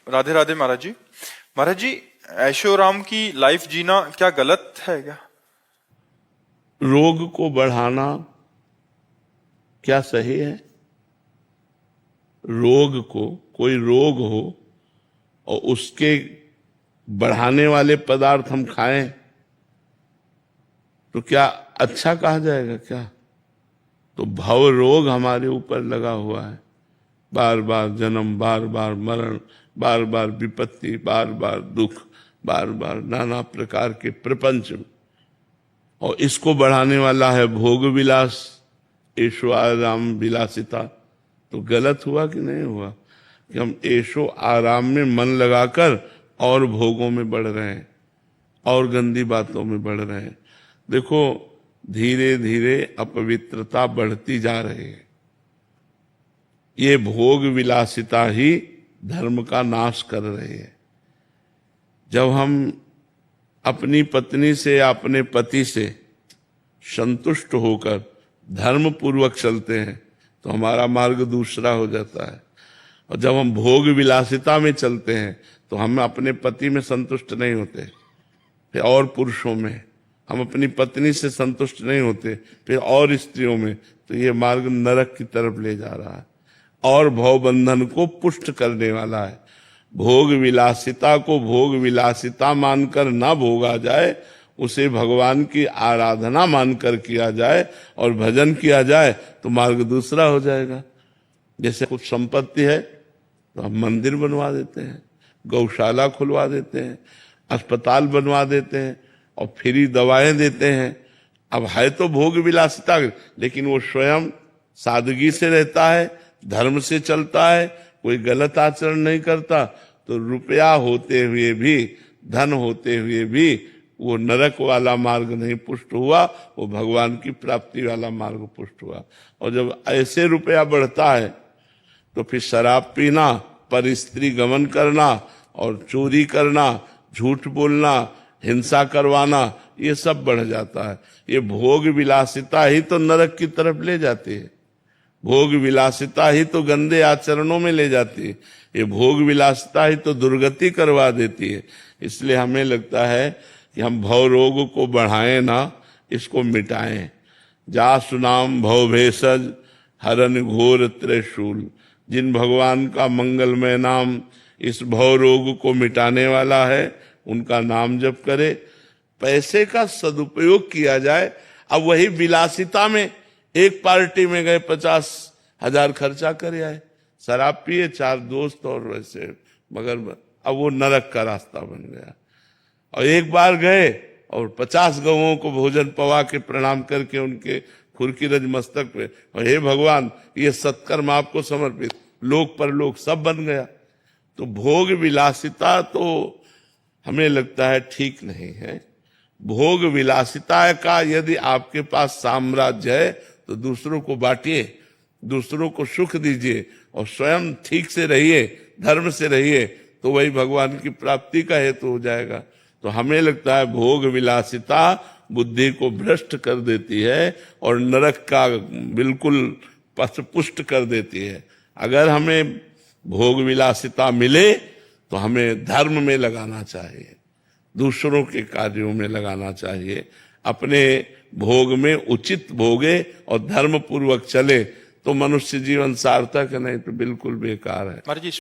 राधे राधे महाराज जी। महाराज जी, ऐशोराम की लाइफ जीना क्या गलत है क्या? रोग को बढ़ाना क्या सही है? रोग को, कोई रोग हो और उसके बढ़ाने वाले पदार्थ हम खाएं तो क्या अच्छा कहा जाएगा क्या? तो भव रोग हमारे ऊपर लगा हुआ है, बार बार जन्म, बार बार मरण, बार बार विपत्ति, बार बार दुख, बार बार नाना प्रकार के प्रपंच, और इसको बढ़ाने वाला है भोग विलास, ऐशो आराम विलासिता। तो गलत हुआ कि नहीं हुआ कि हम ऐशो आराम में मन लगाकर और भोगों में बढ़ रहे हैं और गंदी बातों में बढ़ रहे हैं। देखो, धीरे धीरे अपवित्रता बढ़ती जा रही है। ये भोग विलासिता ही धर्म का नाश कर रही है। जब हम अपनी पत्नी से या अपने पति से संतुष्ट होकर धर्म पूर्वक चलते हैं तो हमारा मार्ग दूसरा हो जाता है। और जब हम भोग विलासिता में चलते हैं तो हम अपने पति में संतुष्ट नहीं होते, फिर और पुरुषों में, हम अपनी पत्नी से संतुष्ट नहीं होते, फिर और स्त्रियों में, तो ये मार्ग नरक की तरफ ले जा रहा है और भव बंधन को पुष्ट करने वाला है। भोग विलासिता को भोग विलासिता मानकर ना भोगा जाए, उसे भगवान की आराधना मानकर किया जाए और भजन किया जाए तो मार्ग दूसरा हो जाएगा। जैसे कुछ संपत्ति है तो हम मंदिर बनवा देते हैं, गौशाला खुलवा देते हैं, अस्पताल बनवा देते हैं और फ्री दवाएं देते हैं। अब है तो भोग विलासिता, लेकिन वो स्वयं सादगी से रहता है, धर्म से चलता है, कोई गलत आचरण नहीं करता, तो रुपया होते हुए भी, धन होते हुए भी वो नरक वाला मार्ग नहीं पुष्ट हुआ, वो भगवान की प्राप्ति वाला मार्ग पुष्ट हुआ। और जब ऐसे रुपया बढ़ता है तो फिर शराब पीना, पर स्त्री गमन करना और चोरी करना, झूठ बोलना, हिंसा करवाना, ये सब बढ़ जाता है। ये भोग विलासिता ही तो नरक की तरफ ले जाती है, भोग विलासिता ही तो गंदे आचरणों में ले जाती है, ये भोग विलासिता ही तो दुर्गति करवा देती है। इसलिए हमें लगता है कि हम भव रोग को बढ़ाएं ना, इसको मिटाएं। जासु नाम भव भेषज हरन घोर त्रिशूल। जिन भगवान का मंगलमय नाम इस भव रोग को मिटाने वाला है, उनका नाम जप करे, पैसे का सदुपयोग किया जाए। अब वही विलासिता में एक पार्टी में गए, 50,000 खर्चा करे आए, शराब पिए, 4 दोस्त और वैसे, मगर अब वो नरक का रास्ता बन गया। और एक बार गए और 50 गौओं को भोजन पवा के प्रणाम करके उनके खुरकी रज मस्तक पे, और हे भगवान ये सत्कर्म आपको समर्पित, लोक परलोक सब बन गया। तो भोग विलासिता तो हमें लगता है ठीक नहीं है। भोग विलासिता का यदि आपके पास साम्राज्य है तो दूसरों को बांटिए, दूसरों को सुख दीजिए और स्वयं ठीक से रहिए, धर्म से रहिए, तो वही भगवान की प्राप्ति का हेतु हो जाएगा। तो हमें लगता है भोग विलासिता बुद्धि को भ्रष्ट कर देती है और नरक का बिल्कुल पथ पुष्ट कर देती है। अगर हमें भोग विलासिता मिले तो हमें धर्म में लगाना चाहिए, दूसरों के कार्यों में लगाना चाहिए। अपने भोग में उचित भोगे और धर्म पूर्वक चले तो मनुष्य जीवन सार्थक है, नहीं तो बिल्कुल बेकार है। महाराज जी,